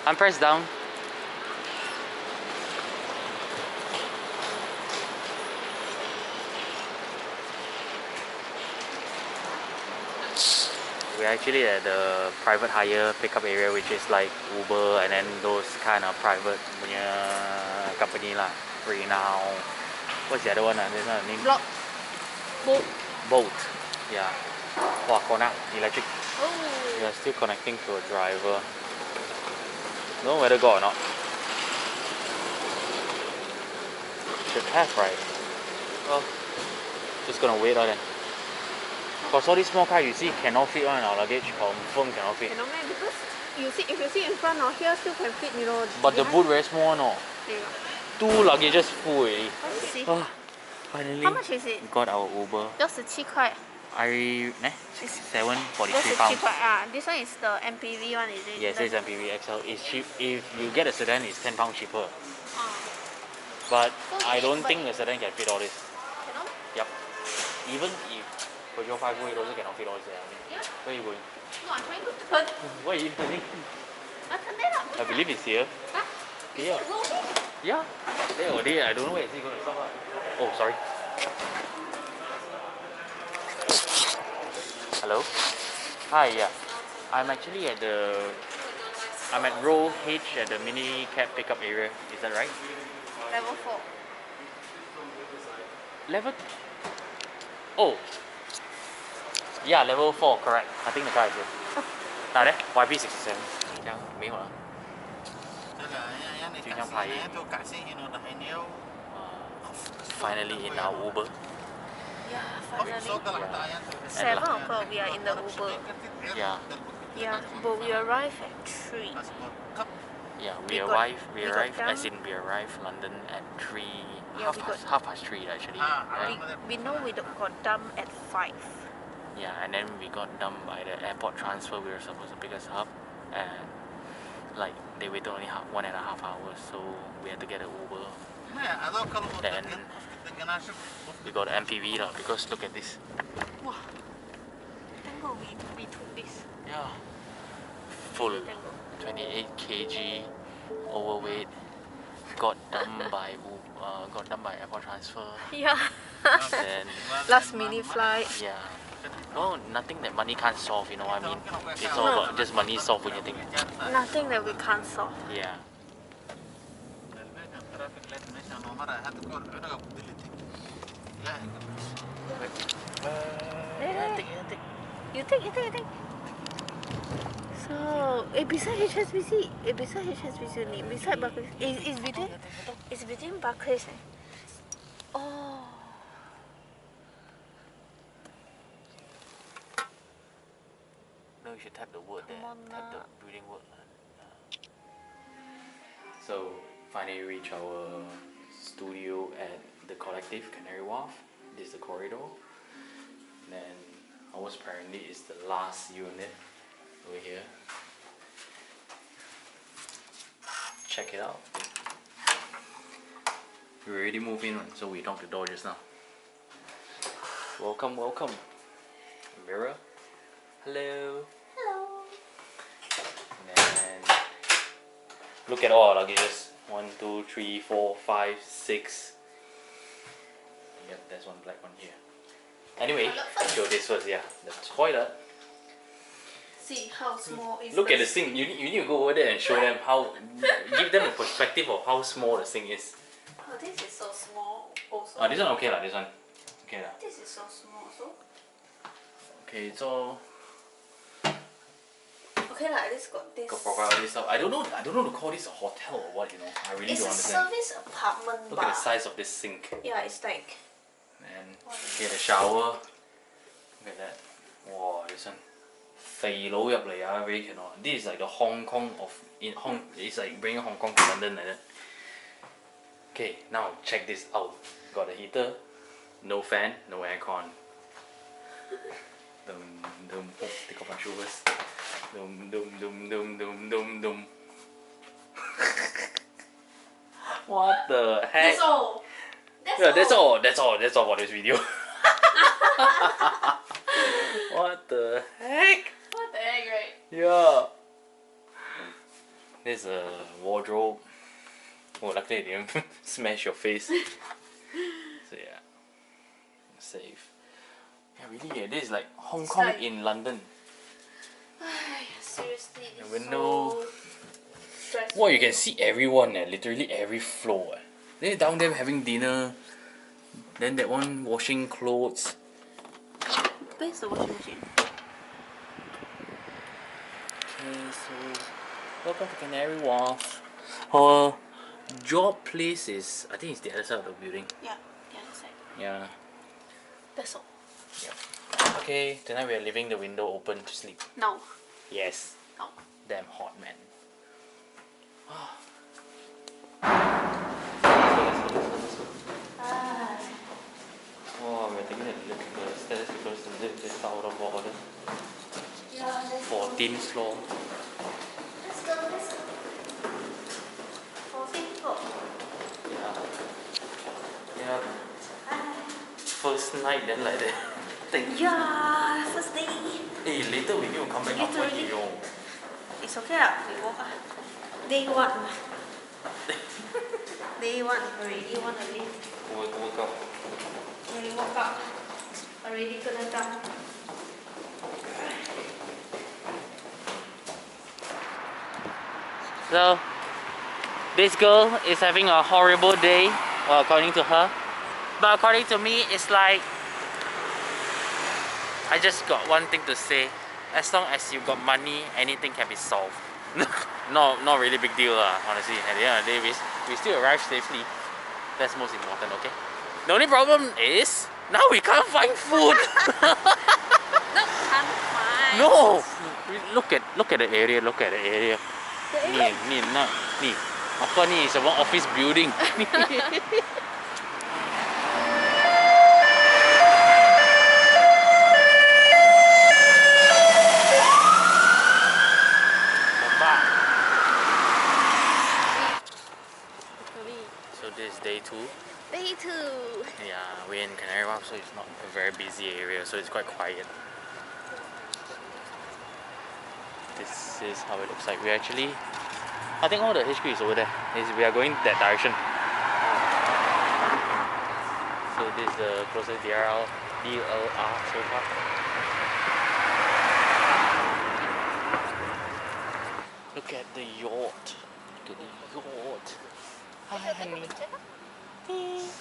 I'm pressed down. We're actually at the private hire pickup area, which is like Uber and then those kind of private punya company lah. Now, what's the other one? There's not a name. Bolt. Yeah. Wow, connect electric. Oh. We are still connecting to a driver. Don't know whether got or not. Should have, right? Well, just gonna wait on then. Cause all these small cars you see cannot fit on our luggage. Confirm cannot fit. Cannot man, because you see, if you see in front or here still can fit, you know. But the boot very small, no. Yeah. 2 luggages full already. Let's see. Finally. How much is it? Got our Uber. 17块. 743 pounds. This one is the MPV one, is it? Yes, it's MPV XL. It's cheap. If you get a sedan, it's 10 pounds cheaper. Oh. But So I don't think the sedan can fit all this. Cannot? Yep. Even if Peugeot 508 also cannot fit all this. Yeah. Where are you going? No, I'm trying to turn. Where are you turning? Turn that up. I believe it's here. Huh? Yeah. Yeah. There already. I don't know where is he going to stop. Oh, sorry. Hello. Hi. Yeah. I'm actually at row H at the mini cab pickup area. Is that right? Level 4. Level. Oh. Yeah, level 4. Correct. I think the car is here. There. YP67. 这样没有了。就这样拍。Finally in our Uber. Yeah, finally. 7 o'clock we are in the Uber. Yeah. Yeah, but we arrive at 3. Yeah, we arrive as in we arrive London at 3, Yeah, half past 3 actually. Right? We know we got dumped at 5. Yeah, and then we got dumped by the airport transfer. We were supposed to pick us up, and like they waited only 1.5 hours, so we had to get an Uber. Then we got an MPV lah, because look at this. Wow. Thank God we took this. Yeah. Full 28 kg, overweight. Got dumped by airport transfer. Yeah. Then Last minute flight. yeah. No, nothing that money can't solve, you know what I mean? It's all about just money solve anything. Nothing that we can't solve. Yeah. You take. So, beside HSBC, only, beside Barclays, it's between Barclays. Oh. No, you should tap the word there. Tap the building word. So, finally reach our studio at the collective, Canary Wharf. This is the corridor. And then ours apparently is the last unit over here. Check it out. We already moved in, so we knocked the door just now. Welcome. Mirror. Hello. And look at all our luggages. 1, 2, 3, 4, 5, 6. Yep, there's one black one here. Anyway, show this first. Yeah, the toilet. See how small is. Look at the sink. You need to go over there and show them how. Give them a perspective of how small the sink is. Oh, this is so small. Also. Oh, this one okay lah. This one okay lah. This is so small. So. Okay, so. Okay lah, at least got this. Got provide all this stuff. I don't know to call this a hotel or what. You know, I really don't understand. It's a service apartment. Look at the size of this sink. Yeah, it's like. And okay, the shower. Look at that. Wow, this one. 肥佬入嚟啊 really cannot. This is like the Hong Kong of in Hong. It's like bringing Hong Kong to London like that. Okay, now check this out. Got a heater, no fan, no aircon. Take off my shoes first. What the heck? That's all. That's all for this video. What the heck? What the heck, right? Yeah. This There's a wardrobe. Oh, luckily they didn't smash your face. So yeah, safe. Yeah, really. This is like Hong Kong like... in London. Seriously, it's window. so stressful. Wow, you can see everyone. Literally every floor. They're down there having dinner. Then that one washing clothes. Where's the washing machine? Okay, so welcome to Canary Wharf. Her job place is, I think it's the other side of the building. Yeah, the other side. Yeah. That's all. Yep. Okay, tonight we are leaving the window open to sleep. No. Yes. No. Damn hot, man. Oh, we're taking a lift to the stairs because the lift is out of order. Yeah, 14th floor. Let's go, let's go. 14th floor. Yeah. Yeah. First night then like that. Yeah, first day. Hey, later we need to come back up for Literally. you. It's okay lah, we walk ah. Day one. Day one already want to leave. Woke up. When we woke up, already gonna jump. So, this girl is having a horrible day, well, according to her. But according to me, it's like, I just got one thing to say. As long as you got money, anything can be solved. Not really big deal honestly. At the end of the day, we still arrived safely. That's most important, okay? The only problem is, now we can't find food. No, can't find. No! Look at the area, look at the area. Ni. Apa ni? Sebuah office building. So this is day 2. Day 2. Yeah, we're in Canary Wharf, so it's not a very busy area, so it's quite quiet. This is how it looks like. We actually, I think all the HQ is over there. We are going that direction. So this is the closest DLR so far. Look at the yacht. Look at the yacht. Hi, honey.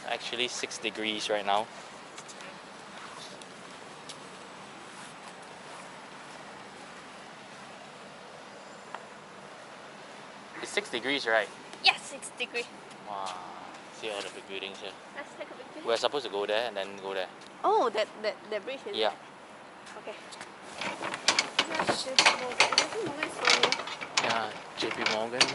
Actually 6 degrees right now. It's 6 degrees, right? Yes, 6 degrees. Wow. See all the big buildings here. Let's take a picture. We're supposed to go there and then go there. Oh, that bridge is Yeah. it? Okay. JP Morgan is so near. Yeah, JP Morgan.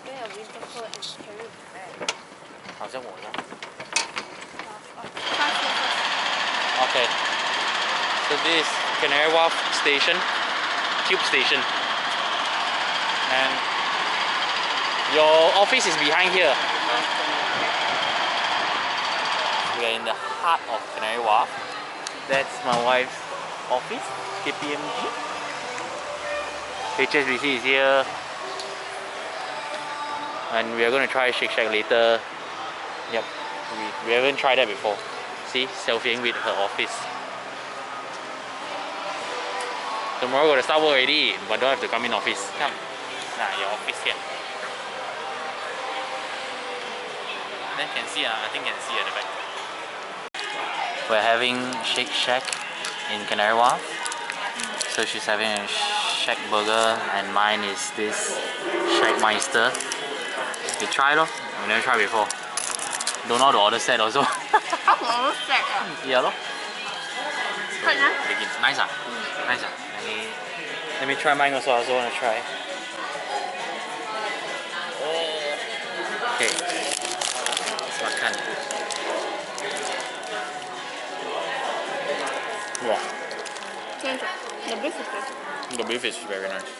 Wear a winter coat and carry a bag. 好像我一样。 Okay. Okay. So this is Canary Wharf station, tube station. And your office is behind here. We are in the heart of Canary Wharf. That's my wife's office, KPMG. HSBC is here. And we are going to try Shake Shack later. Yep, we haven't tried that before. See, selfieing with her office. Tomorrow got to start work already, but don't have to come in office. Come. Nah, your office here. Then can see, I think can see at the back. We're having Shake Shack in Canary Wharf. So she's having a Shack burger and mine is this Shackmeister. You try lor, we never tried before. Don't know how to order set also. How set Yeah lor. Quite nice. Nice Nice Let me try mine also, I also want to try. Okay. Let's makan. Wow. The beef is good. The beef is very nice.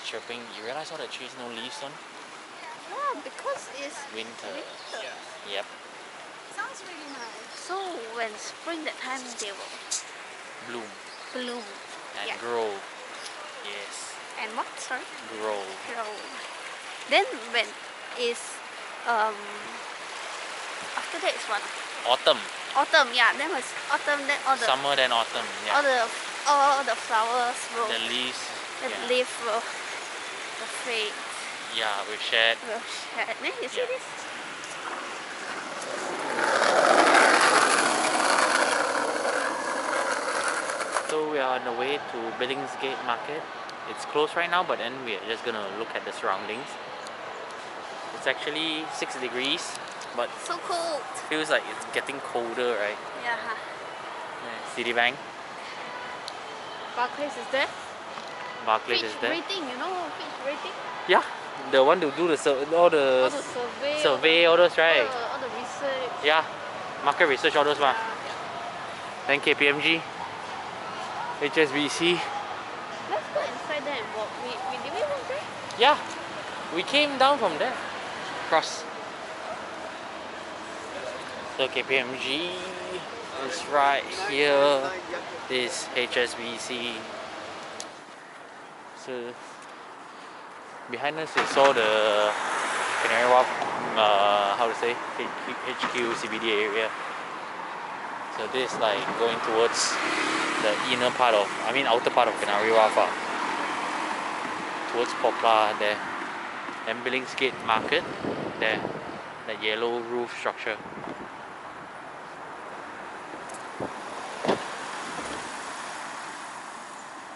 chirping. You realize all the trees no leaves on? Yeah, because it's Winter. winter. Yep. Sounds really nice. So when spring that time they will Bloom bloom. and Yeah. grow. Yes. And what? Sorry? Grow. Grow. Then when is after that is what? Autumn. Autumn, yeah. Then was autumn. Then all the Summer then autumn. Yeah. all the flowers will The leaves. the Yeah. leaf will fade. Yeah, we shared. Will shed. Then you see Yeah. this? So we are on the way to Billingsgate Market. It's closed right now, but then we are just gonna look at the surroundings. It's actually 6 degrees, but So cold. feels like it's getting colder, right? Yeah. Citibank, Barclays is there. Barclays Fitch is there. rating, you know Fitch rating? Yeah, the one to do the all the All the survey, survey, all those, right? all the research. Yeah, market research, all those, Yeah. Then KPMG, HSBC. Let's go inside there and walk. Did we walk there? Yeah, we came down from there. Cross. So KPMG is right here. This HSBC. So behind us is all the Canary Wharf, how to say, HQ CBD area. So this is like going towards the inner part of, outer part of Canary Wharf, towards Poplar there. Then Billingsgate Market there, the yellow roof structure.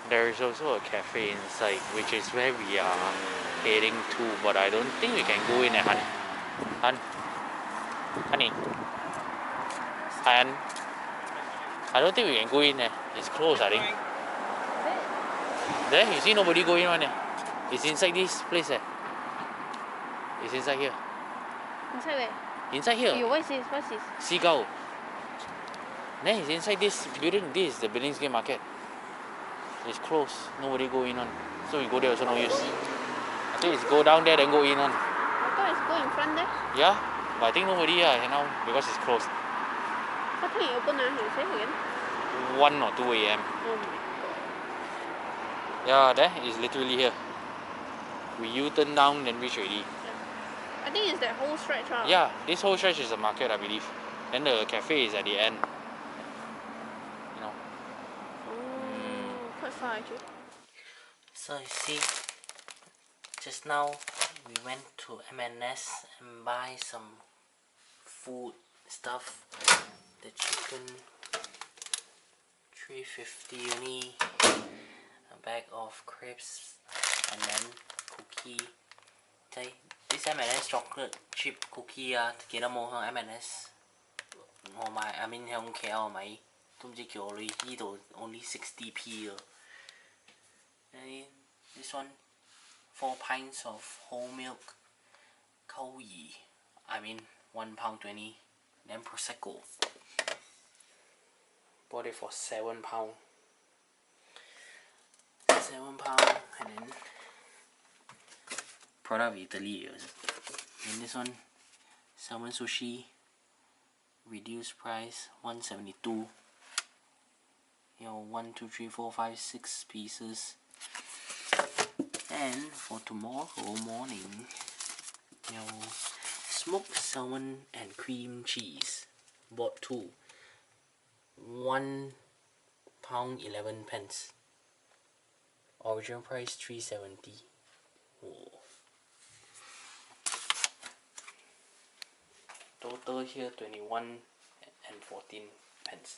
There is also a cafe inside, which is where we are heading to, but I don't think we can go in there, honey. Hi, hun. I don't think we can go in there. It's closed, I think. There, you see nobody go in one there. It's inside this place there. It's inside here. Inside where? Inside here. You what is this? What's this? Seagull. Then it's inside this building. This is the Billingsgate Market. It's closed. Nobody go in on. So we go there also no use. I think it's go down there then go in on. I thought it's go in front there. Yeah, but I think nobody now because it's closed. What time you open you say again? 1 or 2 a.m. Oh my god. Yeah, there is literally here. We U-turn down then reach already. I think it's that whole stretch. Yeah, this whole stretch is the market, I believe. Then the cafe is at the end. You know. Quite far actually. So you see, just now we went to M&S and buy some food stuff. The chicken, $3.50 only. A bag of crepes and then cookie. Okay, this M&S chocolate chip cookie 記得冇喺 M&S 我買喺 KL 買都唔知叫我哋呢度 only 60p and this one 4 pints of whole milk 溝兒 £1.20 then Prosecco bought it for £7 and then product of Italy and this one salmon sushi reduced price 172 1 2 3 4 5 6 pieces and for tomorrow morning smoked salmon and cream cheese bought 2 £1.11 original price 370 Whoa. Total here 21 and 14 pence